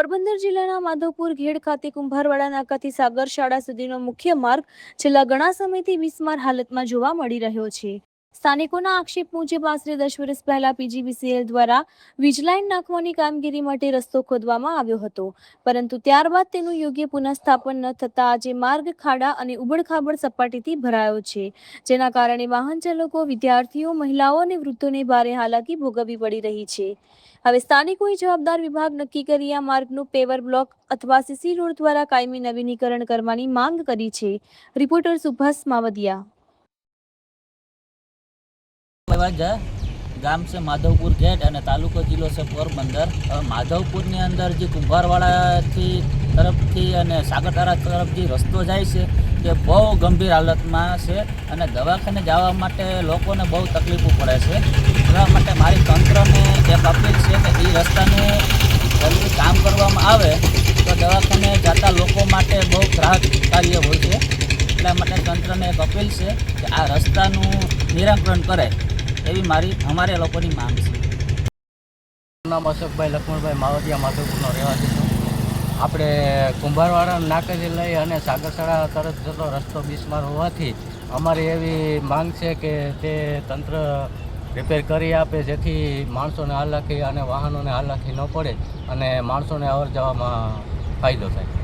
પોરબંદર જિલ્લાના માધવપુર ઘેડ ખાતે કુંભારવાડા નાકાથી સાગર શાળા સુધીનો મુખ્ય માર્ગ છેલ્લા ઘણા સમયથી બિસ્માર હાલતમાં જોવા મળી રહ્યો છે। સ્થાનિકોના આક્ષેપ મુજબ આશરે 10 વર્ષ પહેલા પીજીવીસીએલ દ્વારા વીજ લાઇન નાખવાની કામગીરી માટે રસ્તો ખોદવામાં આવ્યો હતો, પરંતુ ત્યારબાદ તેનું યોગ્ય પુનઃસ્થાપન ન થતાં આજે માર્ગ ખાડા અને ઉબડખાબડ સપાટીથી ભરાયો છે, જેના કારણે વાહન ચાલકો, વિદ્યાર્થીઓ, મહિલાઓ અને વૃદ્ધોને ભારે હાલાકી ભોગવવી પડી રહી છે। હવે સ્થાનિકોએ જવાબદાર વિભાગ નક્કી કરી આ માર્ગનું પેવર બ્લોક અથવા સીસી રોડ દ્વારા કાયમી નવીનીકરણ કરવાની માંગ કરી છે। રિપોર્ટર સુભાષ માવદિયા। गाम से माधवपुर गेट और तालुको जिलो से पोरबंदर। माधवपुर ने अंदर जी कुंभारवाड़ा थी तरफ थी सागरतारा तरफ जी रस्तो जाए से ते बहु गंभीर हालत में से दवाखाने जावा माटे लोकोने बहु तकलीफों पड़े से। एवा माटे मारी तंत्र ने एक अपील है कि ई रस्ता ने जल्दी काम करवामां आवे तो दवाखाने जाता लोको माटे बहु राहतकारी होय छे। એટલા માટે તંત્રને એક અપીલ છે કે આ રસ્તાનું નિરાકરણ કરે એવી અમારે લોકોની માંગ છે। નામ અશોકભાઈ લક્ષ્મણભાઈ માવદિયા, માધવપુરનો રહેવાસી છું। આપણે કુંભારવાડા નાકેથી લઈ અને સાગરશાળા તરફ જતો રસ્તો બિસ્માર હોવાથી અમારી એવી માંગ છે કે તે તંત્ર રિપેર કરી આપે, જેથી માણસોને હાલાકી અને વાહનોને હાલાકી ન પડે અને માણસોને અવર જવામાં ફાયદો થાય।